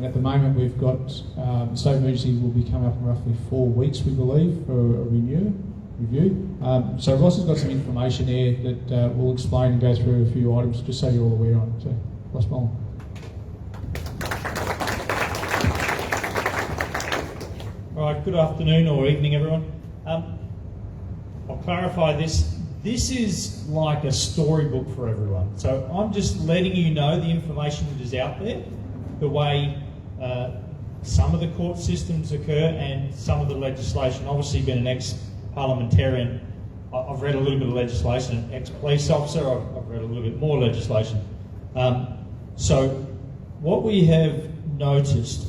And at the moment we've got, state of emergency will be coming up in roughly 4 weeks, we believe, for a review. So Ross has got some information there that we'll explain and go through a few items just so you're all aware on it. So, Ross Mullen. All right, good afternoon or evening, everyone. I'll clarify this. This is like a storybook for everyone. So I'm just letting you know the information that is out there, the way some of the court systems occur and some of the legislation. Obviously, being an ex-parliamentarian, I've read a little bit of legislation. Ex-police officer, I've read a little bit more legislation. So what we have noticed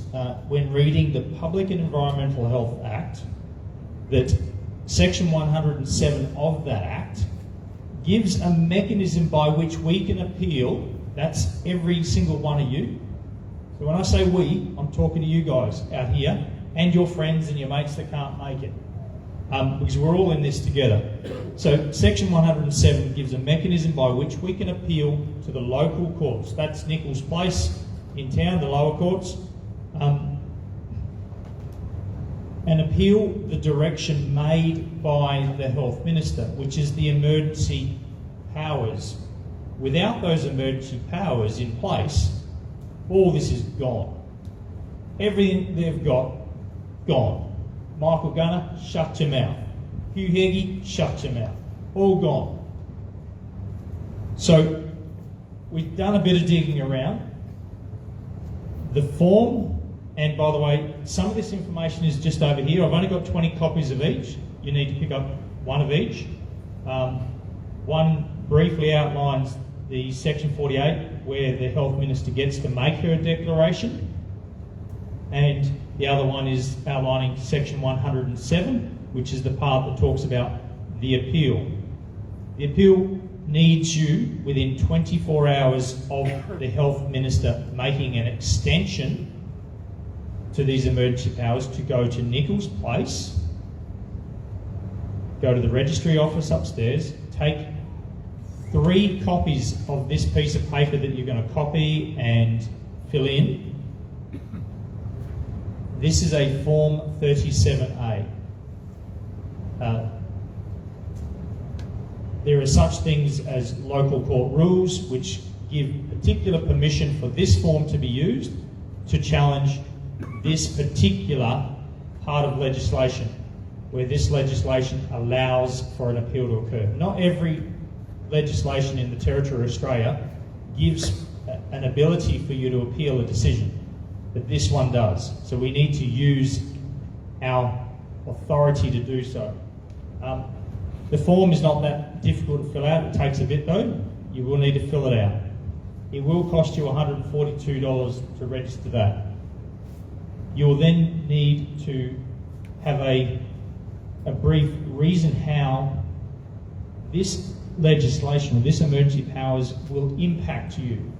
when reading the Public and Environmental Health Act, that Section 107 of that Act gives a mechanism by which we can appeal. That's every single one of you. So when I say we, I'm talking to you guys out here and your friends and your mates that can't make it, because we're all in this together. So Section 107 gives a mechanism by which we can appeal to the local courts. That's Nichols Place in town, the lower courts, and appeal the direction made by the Health Minister, which is the emergency powers. Without those emergency powers in place, all this is gone. Everything they've got, gone. Michael Gunner, shut your mouth. Hugh Heggie, shut your mouth. All gone. So we've done a bit of digging around. The form, and by the way, some of this information is just over here. I've only got 20 copies of each. You need to pick up one of each. One briefly outlines the Section 48, where the Health Minister gets to make her declaration. And the other one is outlining Section 107, which is the part that talks about the appeal. The appeal needs you within 24 hours of the Health Minister making an extension to these emergency powers to go to Nichols Place, go to the registry office upstairs, take 3 copies of this piece of paper that you're going to copy and fill in. This is a Form 37A. There are such things as local court rules which give particular permission for this form to be used to challenge this particular part of legislation, where this legislation allows for an appeal to occur. Not every legislation in the Territory of Australia gives an ability for you to appeal a decision, but this one does. So we need to use our authority to do so. The form is not that difficult to fill out. It takes a bit though. You will need to fill it out. It will cost you $142 to register that. You will then need to have a brief reason how this legislation or this emergency powers will impact you.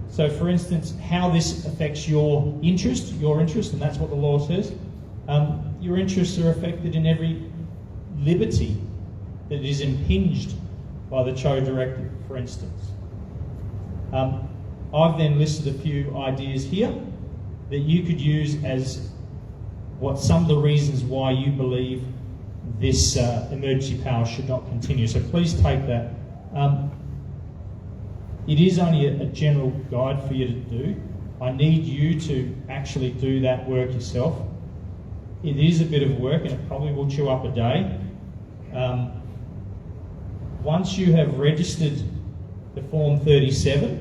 So for instance, how this affects your interest, and that's what the law says. Your interests are affected in every liberty that is impinged by the Cho Directive, for instance. I've then listed a few ideas here that you could use as what some of the reasons why you believe this emergency power should not continue. So please take that. It is only a general guide for you to do. I need you to actually do that work yourself. It is a bit of work and it probably will chew up a day. Once you have registered the Form 37,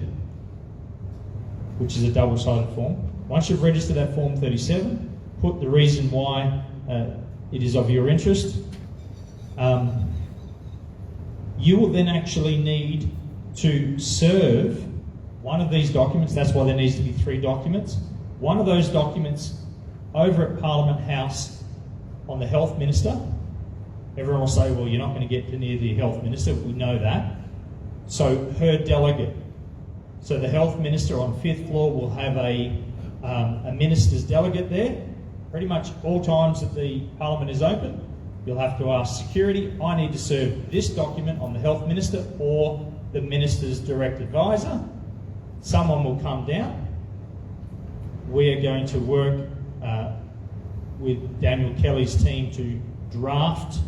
which is a double-sided form, once you've registered that Form 37, put the reason why it is of your interest. You will then actually need to serve one of these documents. That's why there needs to be 3 documents. One of those documents over at Parliament House on the Health Minister. Everyone will say, well, you're not going to get near the Health Minister. We know that. So her delegate. So the Health Minister on 5th floor will have a Minister's delegate there. Pretty much all times that the Parliament is open, you'll have to ask security, I need to serve this document on the Health Minister or the Minister's direct advisor. Someone will come down. we are going to work with Daniel Kelly's team to draft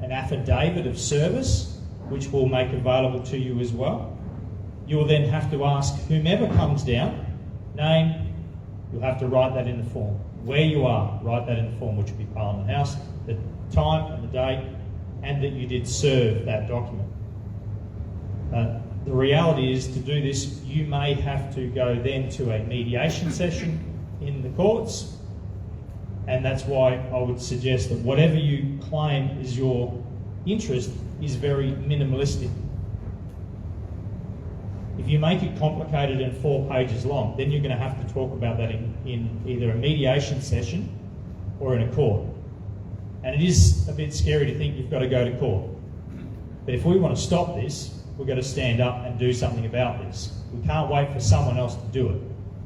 an affidavit of service, which we'll make available to you as well. You will then have to ask whomever comes down, name, you'll have to write that in the form. Where you are, write that in the form, which will be Parliament House, the time and the date, and that you did serve that document. The reality is, to do this, you may have to go then to a mediation session in the courts, and that's why I would suggest that whatever you claim is your interest is very minimalistic. If you make it complicated and 4 pages long, then you're going to have to talk about that in either a mediation session or in a court. And it is a bit scary to think you've got to go to court. But if we want to stop this, we've got to stand up and do something about this. We can't wait for someone else to do it.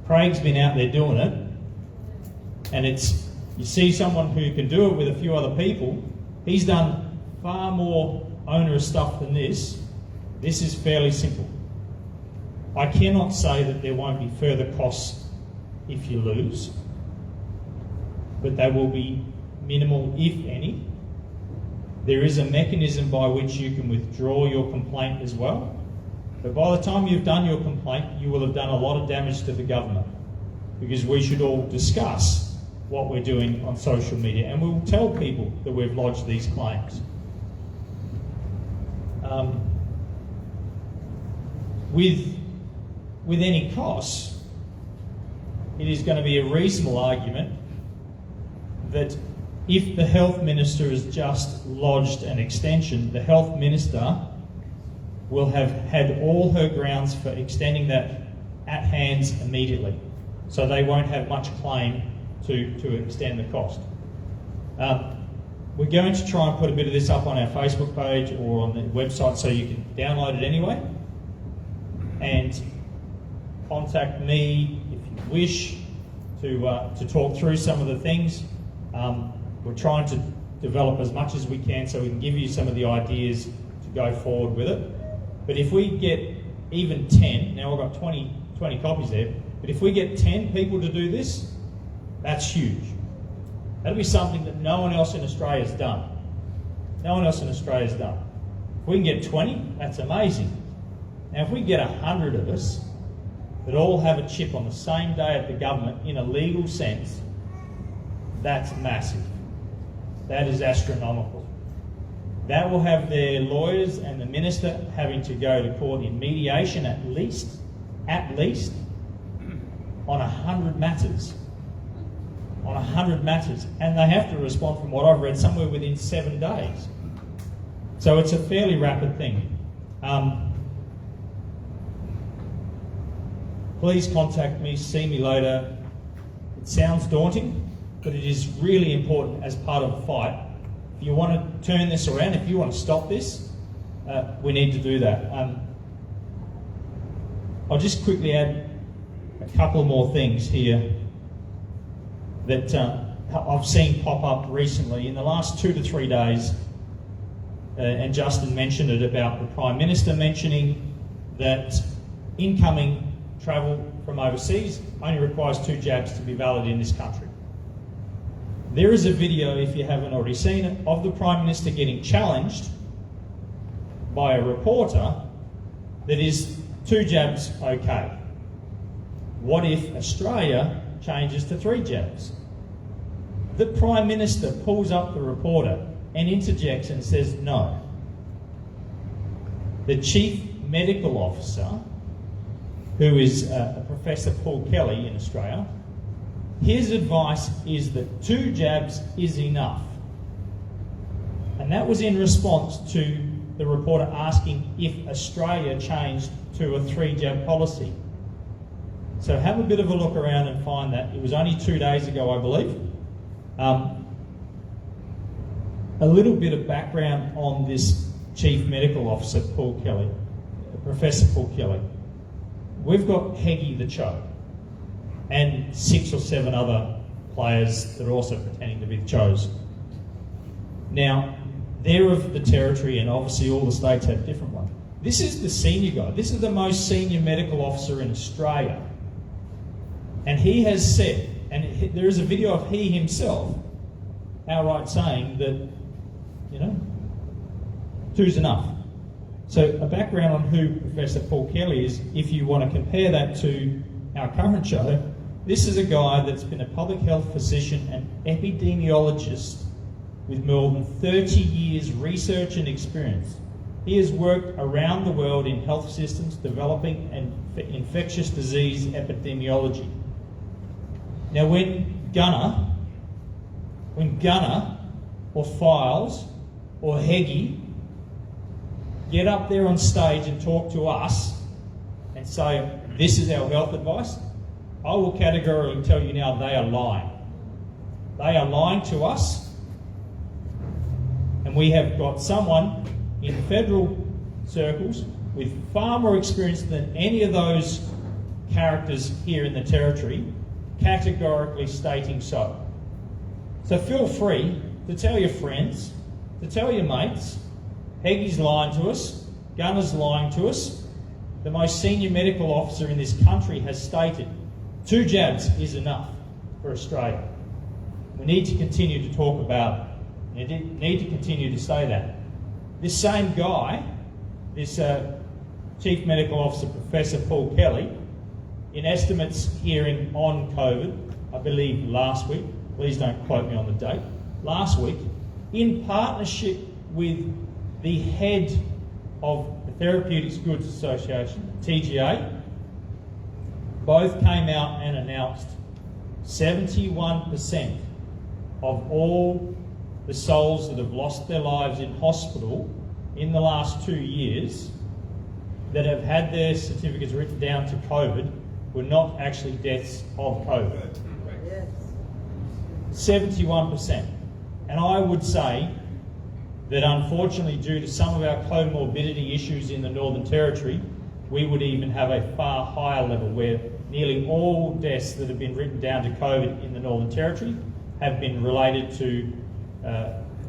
Craig's been out there doing it, and you see someone who can do it with a few other people. He's done far more onerous stuff than this. This is fairly simple. I cannot say that there won't be further costs if you lose, but they will be minimal, if any. There is a mechanism by which you can withdraw your complaint as well. But by the time you've done your complaint, you will have done a lot of damage to the government, because we should all discuss what we're doing on social media, and we will tell people that we've lodged these claims. With any costs, it is going to be a reasonable argument that if the Health Minister has just lodged an extension, the Health Minister will have had all her grounds for extending that at hands immediately. So they won't have much claim to extend the cost. We're going to try and put a bit of this up on our Facebook page or on the website so you can download it anyway. And contact me if you wish to talk through some of the things. We're trying to develop as much as we can so we can give you some of the ideas to go forward with it. But if we get even 10, now I've got 20 copies there, but if we get 10 people to do this, that's huge. That'll be something that no one else in Australia has done. No one else in Australia has done. If we can get 20, that's amazing. Now if we get 100 of us that all have a chip on the same day at the government in a legal sense, that's massive. That is astronomical. That will have their lawyers and the minister having to go to court in mediation at least, on 100 matters. On 100 matters. And they have to respond, from what I've read, somewhere within 7 days. So it's a fairly rapid thing. Please contact me, see me later. It sounds daunting, but it is really important as part of the fight. If you want to turn this around, if you want to stop this, we need to do that. I'll just quickly add a couple more things here that I've seen pop up recently in the last 2 to 3 days, and Justin mentioned it about the Prime Minister mentioning that incoming travel from overseas only requires 2 jabs to be valid in this country. There is a video, if you haven't already seen it, of the Prime Minister getting challenged by a reporter that is 2 jabs okay. What if Australia changes to 3 jabs? The Prime Minister pulls up the reporter and interjects and says no. The Chief Medical Officer, who is Professor Paul Kelly in Australia, his advice is that 2 jabs is enough. And that was in response to the reporter asking if Australia changed to a 3-jab policy. So have a bit of a look around and find that. It was only 2 days ago, I believe. A little bit of background on this Chief Medical Officer, Paul Kelly, Professor Paul Kelly. We've got Heggie the Cho and 6 or 7 other players that are also pretending to be the Chos. Now, they're of the territory, and obviously all the states have different ones. This is the senior guy. This is the most senior medical officer in Australia. And he has said, and there is a video of he himself outright saying that, you know, two's enough. So a background on who Professor Paul Kelly is, if you want to compare that to our current show, this is a guy that's been a public health physician and epidemiologist with more than 30 years research and experience. He has worked around the world in health systems, developing and infectious disease epidemiology. Now when Gunner or Files or Heggie get up there on stage and talk to us and say, this is our health advice, I will categorically tell you now they are lying. They are lying to us, and we have got someone in federal circles with far more experience than any of those characters here in the Territory categorically stating so. So feel free to tell your friends, to tell your mates, Heggie's lying to us, Gunner's lying to us. The most senior medical officer in this country has stated 2 jabs is enough for Australia. We need to continue to talk about it. We need to continue to say that. This same guy, this Chief Medical Officer, Professor Paul Kelly, in estimates hearing on COVID, I believe last week, please don't quote me on the date, last week, in partnership with the head of the Therapeutics Goods Association, TGA, both came out and announced 71% of all the souls that have lost their lives in hospital in the last 2 years that have had their certificates written down to COVID were not actually deaths of COVID. 71%. And I would say that unfortunately, due to some of our comorbidity issues in the Northern Territory, we would even have a far higher level where nearly all deaths that have been written down to COVID in the Northern Territory have been related to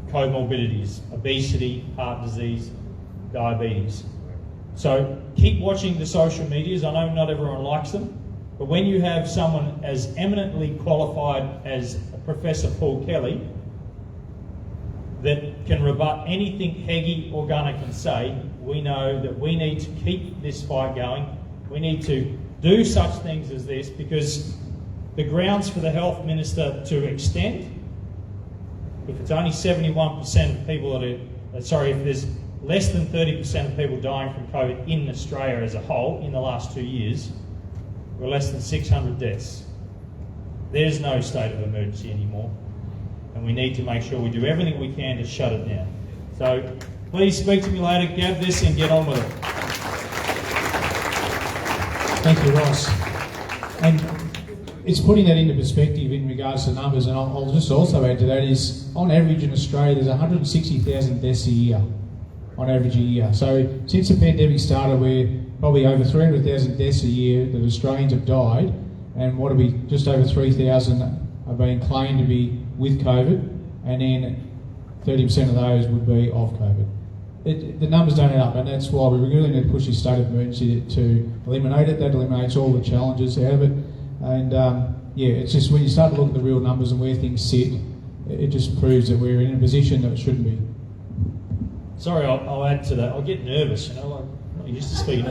comorbidities, obesity, heart disease, diabetes. So keep watching the social medias. I know not everyone likes them, but when you have someone as eminently qualified as Professor Paul Kelly that can rebut anything Heggie or Gunner can say, we know that we need to keep this fight going. We need to do such things as this, because the grounds for the Health Minister to extend, if it's only 71% of people that are, if there's less than 30% of people dying from COVID in Australia as a whole in the last 2 years, we're less than 600 deaths. There's no state of emergency anymore, and we need to make sure we do everything we can to shut it down. So please speak to me later, grab this and get on with it. Thank you, Ross. And it's putting that into perspective in regards to numbers, and I'll just also add to that is, on average in Australia, there's 160,000 deaths a year, on average a year. So since the pandemic started, we're probably over 300,000 deaths a year that Australians have died, and what are we, just over 3,000 are being claimed to be with COVID, and then 30% of those would be of COVID. The numbers don't add up, and that's why we really need to push this state of emergency to eliminate it. That eliminates all the challenges out of it. And it's just when you start to look at the real numbers and where things sit, it just proves that we're in a position that it shouldn't be. Sorry, I'll add to that. I'll get nervous, I'm not used to speaking.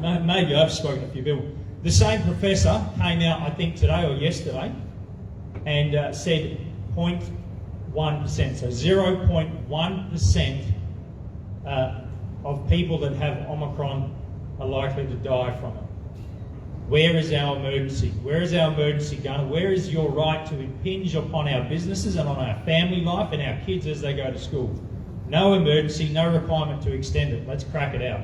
Maybe I've spoken to a few people. The same professor came out, I think today or yesterday, and said 0.1%, so 0.1% of people that have Omicron are likely to die from it. Where is our emergency? Where is our emergency gun? Where is your right to impinge upon our businesses and on our family life and our kids as they go to school? No emergency, no requirement to extend it. Let's crack it out.